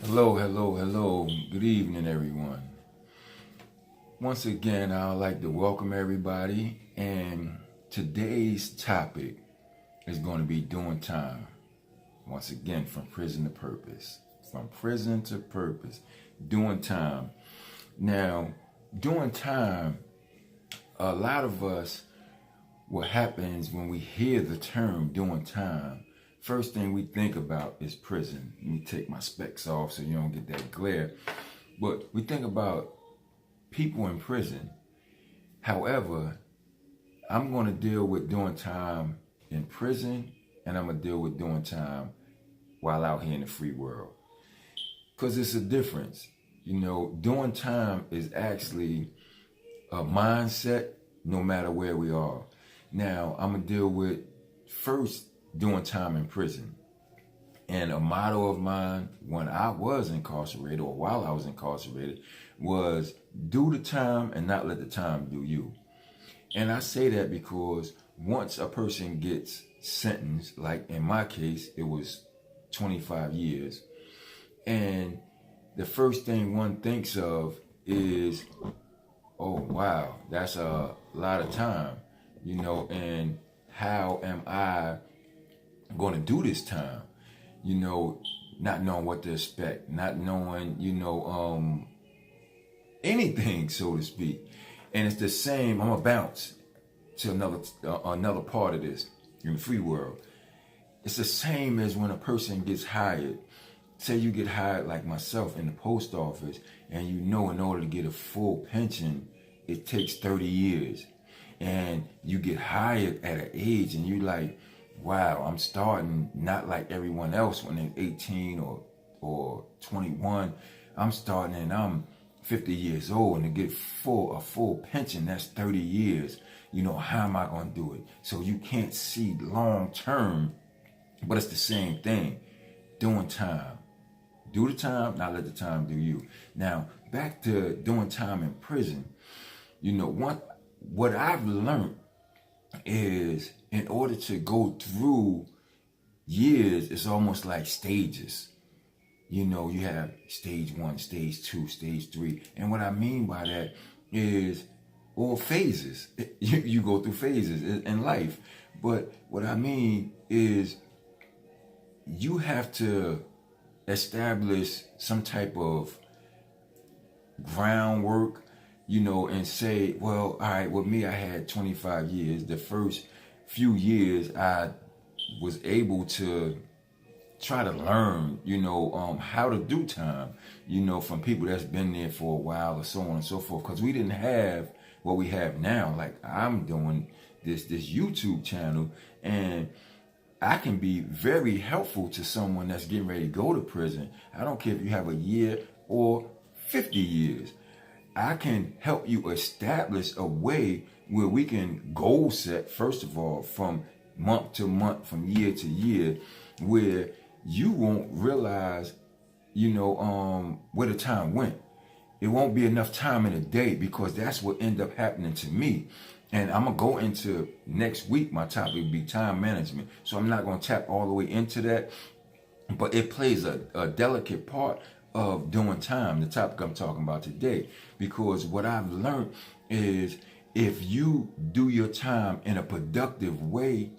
Hello, hello, hello. Good evening, everyone. Once again, I'd like to welcome everybody. And today's topic is going to be doing time. Once again, from prison to purpose. From prison to purpose. Doing time. Now, doing time, a lot of us, what happens when we hear the term doing time, first thing we think about is prison. Let me take my specs off so you don't get that glare. But we think about people in prison. However, I'm going to deal with doing time in prison, and I'm going to deal with doing time while out here in the free world. Because it's a difference. Doing time is actually a mindset no matter where we are. Now, I'm going to deal with first doing time in prison. And a motto of mine when I was incarcerated or while I was incarcerated was do the time and not let the time do you. And I say that because once a person gets sentenced, like in my case, it was 25 years. And the first thing one thinks of is, oh, wow, that's a lot of time, and how am I going to do this time? Not knowing what to expect, not knowing, anything, so to speak. And it's the same. I'm gonna bounce to another part of this in the free world. It's the same as when a person gets hired. Say you get hired like myself in the post office, and in order to get a full pension, it takes 30 years. And you get hired at an age, and you're like, wow, I'm starting not like everyone else when they're 18 or 21. I'm starting and I'm 50 years old, and to get a full pension, that's 30 years. How am I going to do it? So you can't see long term, but it's the same thing. Doing time. Do the time, not let the time do you. Now, back to doing time in prison. What I've learned is in order to go through years, it's almost like stages. You have stage 1, stage 2, stage 3. And what I mean by that is all phases. You go through phases in life. But what I mean is you have to establish some type of groundwork, and say, well, all right, with me, I had 25 years. The first few years, I was able to try to learn, how to do time, from people that's been there for a while or so on and so forth. Because we didn't have what we have now. Like I'm doing this YouTube channel, and I can be very helpful to someone that's getting ready to go to prison. I don't care if you have a year or 50 years. I can help you establish a way where we can goal set, first of all, from month to month, from year to year, where you won't realize, where the time went. It won't be enough time in a day, because that's what ended up happening to me. And I'm going to go into next week, my topic will be time management. So I'm not going to tap all the way into that, but it plays a delicate part of doing time, the topic I'm talking about today. Because what I've learned is if you do your time in a productive way,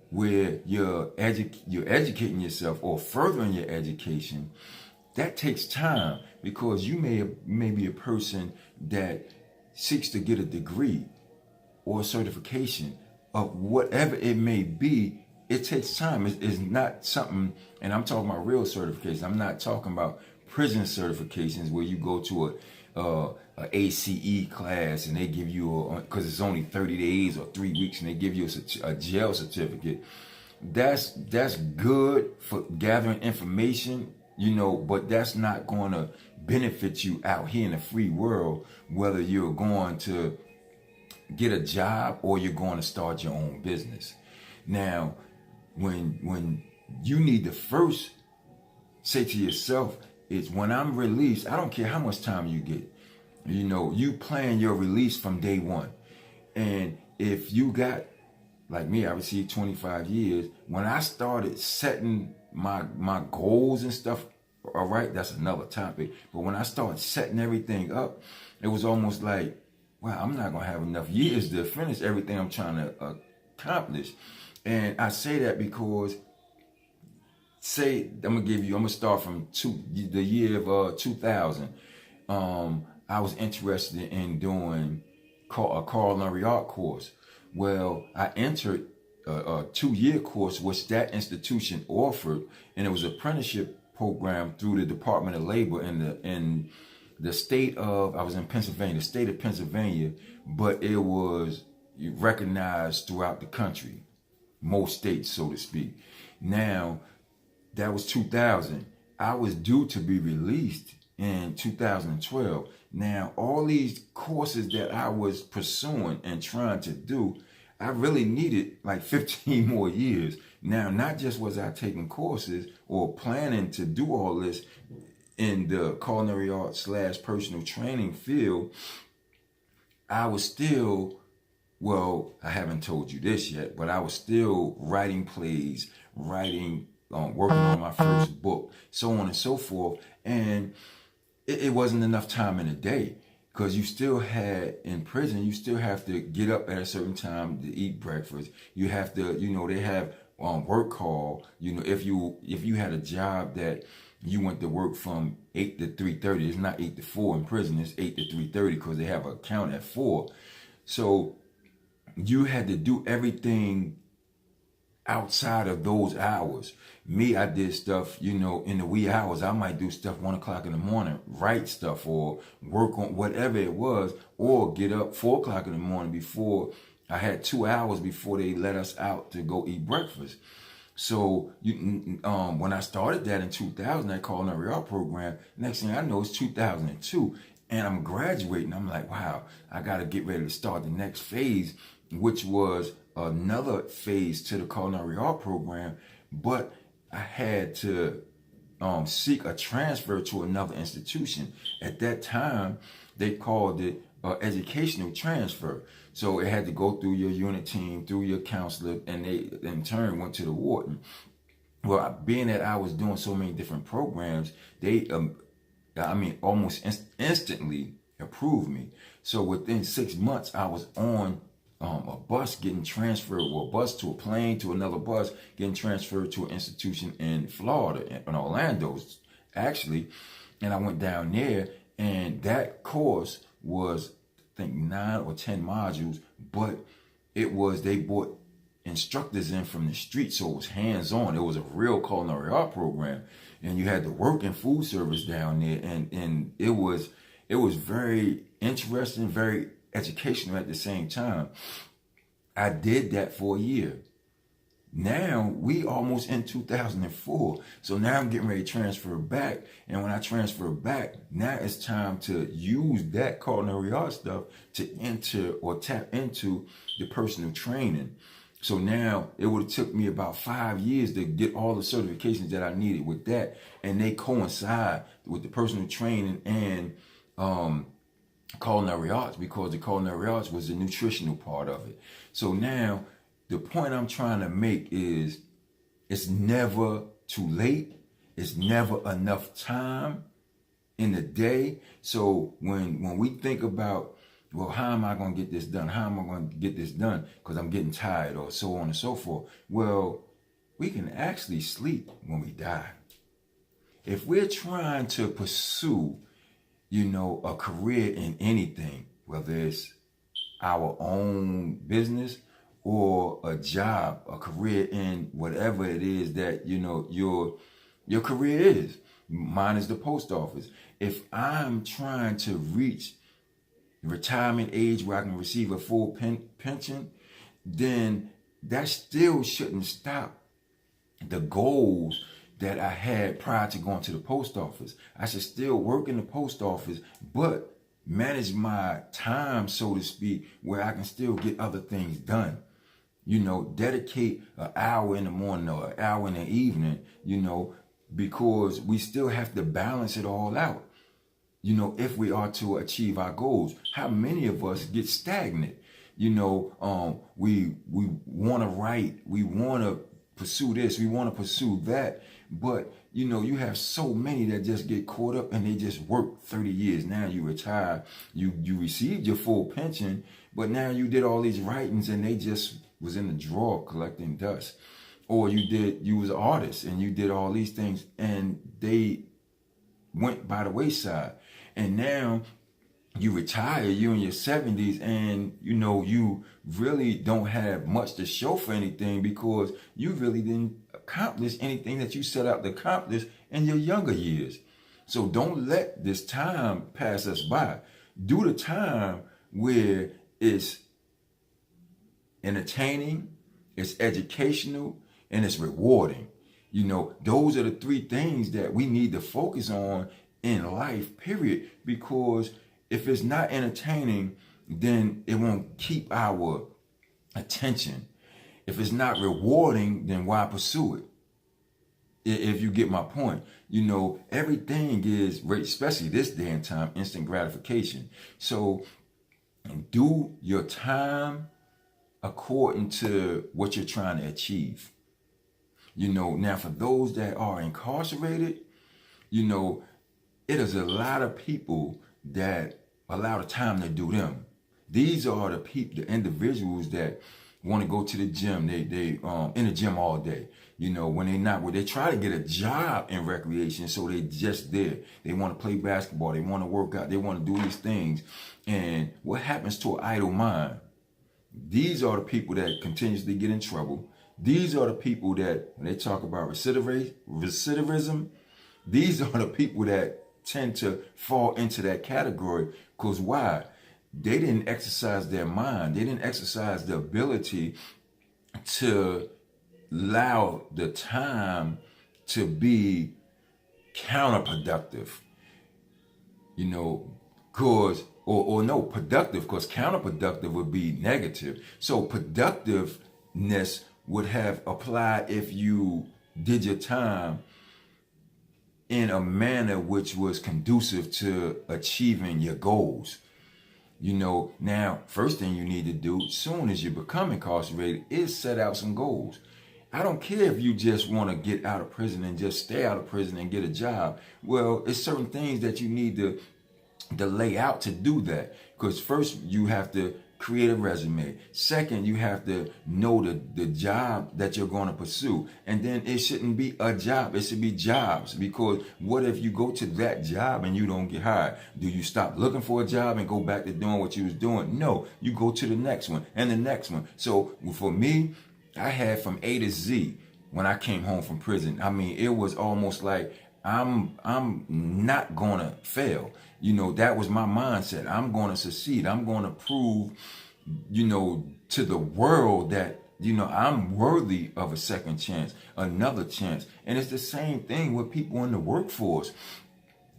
where you're educating yourself or furthering your education, that takes time, because you may be a person that seeks to get a degree or a certification of whatever it may be. It takes time. It's not something, and I'm talking about real certification. I'm not talking about prison certifications where you go to a ACE class and they give you because it's only 30 days or 3 weeks, and they give you a jail certificate. That's good for gathering information, but that's not going to benefit you out here in the free world, whether you're going to get a job or you're going to start your own business. Now, when you need to first say to yourself, is when I'm released, I don't care how much time you get. You plan your release from day one. And if you got, like me, I received 25 years. When I started setting my goals and stuff all right, that's another topic. But when I started setting everything up, it was almost like, wow, I'm not going to have enough years to finish everything I'm trying to accomplish. And I say that because, I'm going to start from the year of 2000. I was interested in doing a culinary art course. Well, I entered a 2-year course which that institution offered, and it was an apprenticeship program through the Department of Labor in the state of, I was in Pennsylvania, the state of Pennsylvania, but it was recognized throughout the country, most states, so to speak. Now, that was 2000. I was due to be released in 2012. Now, all these courses that I was pursuing and trying to do, I really needed like 15 more years. Now, not just was I taking courses or planning to do all this in the culinary arts / personal training field, I was still, well, I haven't told you this yet, but I was still writing plays, working on my first book, so on and so forth. And it wasn't enough time in a day, because you still had, in prison, you still have to get up at a certain time to eat breakfast. You have to, they have work call. If you had a job that you went to work from 8 to 3:30, it's not 8 to 4 in prison, it's 8 to 3:30 because they have a count at 4. So you had to do everything outside of those hours. Me, I did stuff, in the wee hours. I might do stuff 1 o'clock in the morning, write stuff or work on whatever it was, or get up 4 o'clock in the morning before I had 2 hours before they let us out to go eat breakfast. So when I started that in 2000, that culinary art program, next thing I know, it's 2002, and I'm graduating. I'm like, wow, I got to get ready to start the next phase, which was another phase to the culinary art program, but I had to seek a transfer to another institution. At that time, they called it educational transfer. So it had to go through your unit team, through your counselor, and they in turn went to the warden. Well, being that I was doing so many different programs, they, almost instantly approved me. So within 6 months, I was on a bus getting transferred, or a bus to a plane to another bus, getting transferred to an institution in Florida, in Orlando, actually. And I went down there, and that course was, I think, 9 or 10 modules, but they brought instructors in from the street, so it was hands-on. It was a real culinary art program, and you had to work in food service down there, and it was very interesting, very educational at the same time. I did that for a year. Now we almost in 2004, so now I'm getting ready to transfer back, and when I transfer back, now it's time to use that culinary art stuff to enter or tap into the personal training. So now it would have took me about 5 years to get all the certifications that I needed with that, and they coincide with the personal training and culinary arts, because the culinary arts was the nutritional part of it. So now the point I'm trying to make is, it's never too late. It's never enough time in the day. So when we think about, well, how am I going to get this done? How am I going to get this done? Because I'm getting tired, or so on and so forth. Well, we can actually sleep when we die. If we're trying to pursue, a career in anything, whether it's our own business or a job, a career in whatever it is that, your career is. Mine is the post office. If I'm trying to reach retirement age where I can receive a full pension, then that still shouldn't stop the goals that I had prior to going to the post office. I should still work in the post office, but manage my time, so to speak, where I can still get other things done. Dedicate an hour in the morning or an hour in the evening, because we still have to balance it all out. If we are to achieve our goals. How many of us get stagnant? We want to write, we want to pursue this, we want to pursue that, But you have so many that just get caught up and they just work 30 years. Now you retire, you received your full pension, but now you did all these writings and they just was in the drawer collecting dust. Or you was an artist and you did all these things and they went by the wayside. And now you retire, you're in your 70s, and you really don't have much to show for anything because you really didn't accomplish anything that you set out to accomplish in your younger years. So don't let this time pass us by. Do the time where it's entertaining, it's educational, and it's rewarding. Those are the three things that we need to focus on in life, period, because if it's not entertaining, then it won't keep our attention. If it's not rewarding, then why pursue it? If you get my point, everything is, especially this day and time, instant gratification. So do your time according to what you're trying to achieve. Now for those that are incarcerated, it is a lot of people that allow the time to do them. These are the people, the individuals that want to go to the gym. They in the gym all day. When they try to get a job in recreation, so they just there. They want to play basketball. They want to work out. They want to do these things. And what happens to an idle mind? These are the people that continuously get in trouble. These are the people that, when they talk about recidivism, these are the people that tend to fall into that category. Because why? They didn't exercise their mind. They didn't exercise the ability to allow the time to be counterproductive. Productive, because counterproductive would be negative. So productiveness would have applied if you did your time in a manner which was conducive to achieving your goals. Now, first thing you need to do soon as you become incarcerated is set out some goals. I don't care if you just want to get out of prison and just stay out of prison and get a job. Well, it's certain things that you need to lay out to do that. Because first you have to create a resume. Second, you have to know the job that you're going to pursue. And then it shouldn't be a job. It should be jobs. Because what if you go to that job and you don't get hired? Do you stop looking for a job and go back to doing what you was doing? No, you go to the next one and the next one. So for me, I had from A to Z when I came home from prison. I mean, it was almost like I'm not gonna fail. That was my mindset. I'm gonna succeed. I'm gonna prove, to the world that, I'm worthy of a second chance, another chance. And it's the same thing with people in the workforce.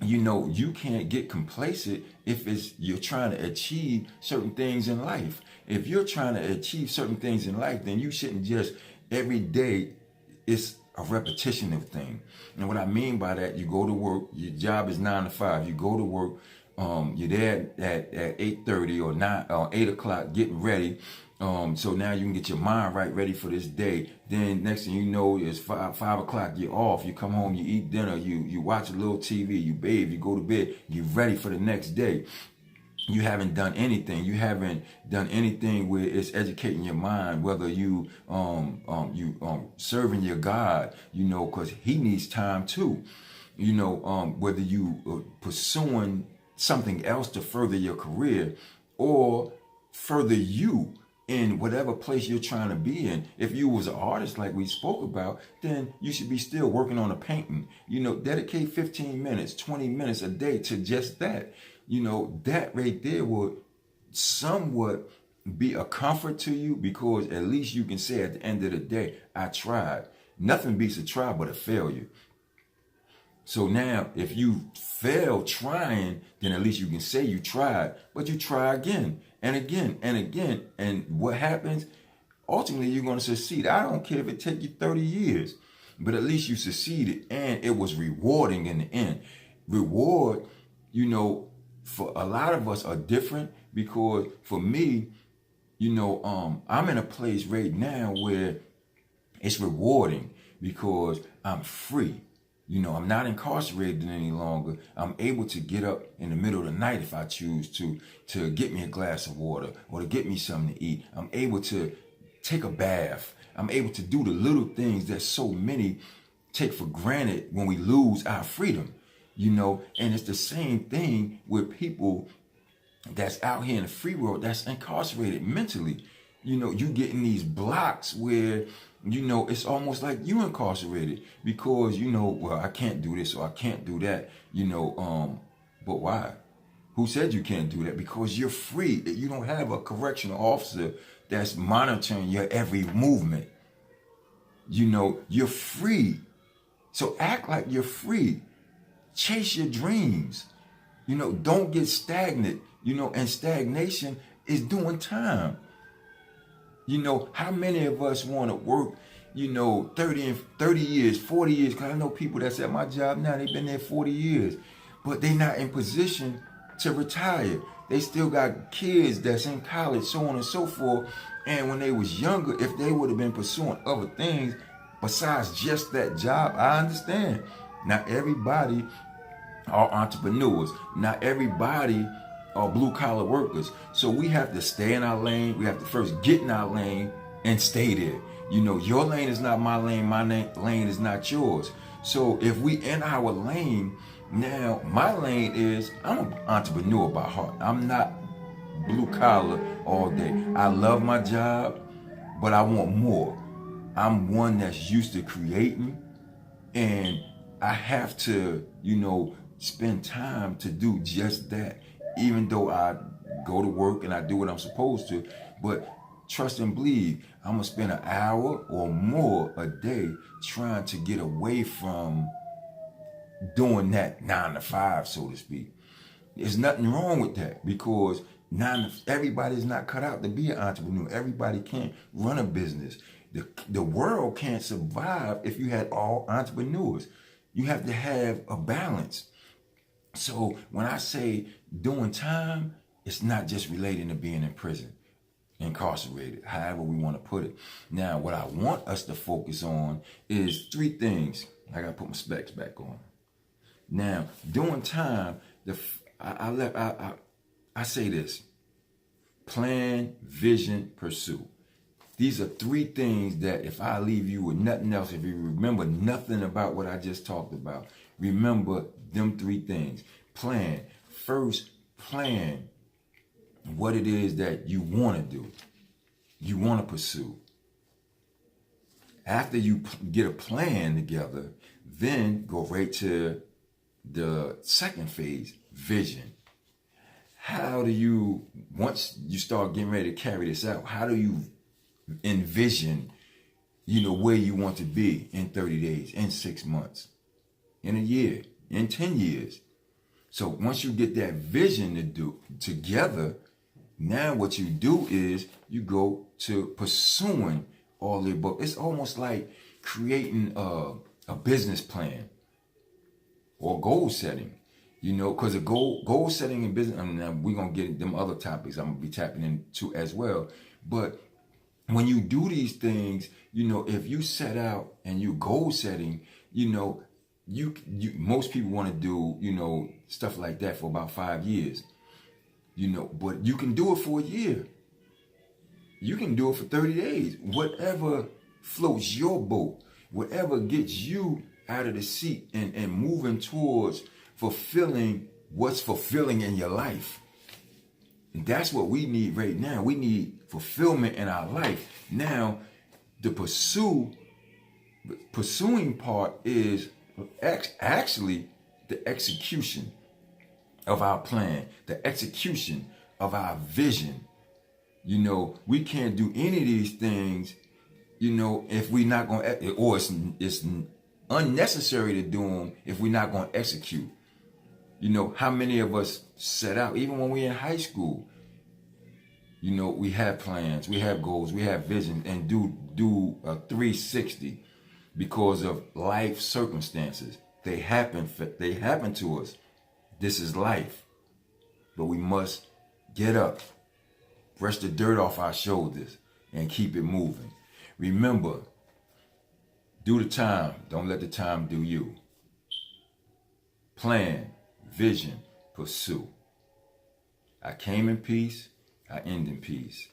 You can't get complacent if you're trying to achieve certain things in life. If you're trying to achieve certain things in life, then you shouldn't just every day, it's a repetition of thing. And what I mean by that, you go to work, your job is 9 to 5. You go to work, you're there at 8:30 or 9 or 8 o'clock getting ready. So now you can get your mind ready for this day. Then next thing you know, it's 5 o'clock, you're off. You come home, you eat dinner, you watch a little TV, you bathe, you go to bed, you're ready for the next day. You haven't done anything. You haven't done anything where it's educating your mind, whether you serving your God, because He needs time too. Whether you pursuing something else to further your career or further you in whatever place you're trying to be in. If you was an artist like we spoke about, then you should be still working on a painting. Dedicate 15 minutes, 20 minutes a day to just that. That right there would somewhat be a comfort to you, because at least you can say at the end of the day, I tried. Nothing beats a try but a failure. So now if you fail trying, then at least you can say you tried, but you try again and again and again. And what happens? Ultimately, you're going to succeed. I don't care if it takes you 30 years, but at least you succeeded, and it was rewarding in the end. Reward, for a lot of us are different, because for me, I'm in a place right now where it's rewarding, because I'm free. You know, I'm not incarcerated any longer. I'm able to get up in the middle of the night if I choose to get me a glass of water or to get me something to eat. I'm able to take a bath. I'm able to do the little things that so many take for granted when we lose our freedom, you know. And it's the same thing with people that's out here in the free world that's incarcerated mentally. You know, you get in these blocks where, you know, it's almost like you incarcerated because, you know, well, I can't do this or I can't do that, you know, but why? Who said you can't do that? Because you're free. You don't have a correctional officer that's monitoring your every movement. You know, you're free. So act like you're free. Chase your dreams. You know, don't get stagnant. You know, and stagnation is doing time. You know, how many of us want to work, you know, 30 years, 40 years? Because I know people that's at my job now, they've been there 40 years. But they're not in position to retire. They still got kids that's in college, so on and so forth. And when they was younger, if they would have been pursuing other things besides just that job, I understand. Not everybody are entrepreneurs. Not everybody are blue-collar workers. So we have to stay in our lane. We have to first get in our lane and stay there. You know, your lane is not my lane. My lane is not yours. So if we in our lane, now my lane is I'm an entrepreneur by heart. I'm not blue-collar all day. I love my job, but I want more. I'm one that's used to creating, and I have to, you know, spend time to do just that. Even though I go to work and I do what I'm supposed to, but trust and believe, I'm gonna spend an hour or more a day trying to get away from doing that 9 to 5, so to speak. There's nothing wrong with that because everybody's not cut out to be an entrepreneur. Everybody can't run a business. The world can't survive if you had all entrepreneurs. You have to have a balance. So when I say doing time, it's not just relating to being in prison, incarcerated, however we want to put it. Now, what I want us to focus on is 3 things. I got to put my specs back on. Now, doing time, I say this: plan, vision, pursue. These are 3 things that if I leave you with nothing else, if you remember nothing about what I just talked about, remember them 3 things. Plan. First, plan what it is that you want to do, you want to pursue. After you get a plan together, then go right to the second phase, vision. How do you, once you start getting ready to carry this out, how do you envision, you know, where you want to be in 30 days, in 6 months, in a year, in 10 years? So once you get that vision to do together, now what you do is you go to pursuing all the above. It's almost like creating a business plan or goal setting, you know, because a goal setting in business, I mean, we're going to get them other topics I'm going to be tapping into as well. But when you do these things, you know, if you set out and you goal setting, you know, you most people want to do, you know, stuff like that for about 5 years, you know, but you can do it for a year. You can do it for 30 days. Whatever floats your boat, whatever gets you out of the seat and moving towards fulfilling what's fulfilling in your life. And that's what we need right now. We need fulfillment in our life. Now, the pursuing part is actually the execution of our plan, the execution of our vision. You know, we can't do any of these things, you know, if we're not going to, or it's unnecessary to do them if we're not going to execute. You know, how many of us set out, even when we're in high school, you know, we have plans, we have goals, we have vision, and do a 360 because of life circumstances. They happen to us. This is life. But we must get up, brush the dirt off our shoulders, and keep it moving. Remember, Do the time. Don't let the time do you. Plan, vision, pursue. I came in peace. I end in peace.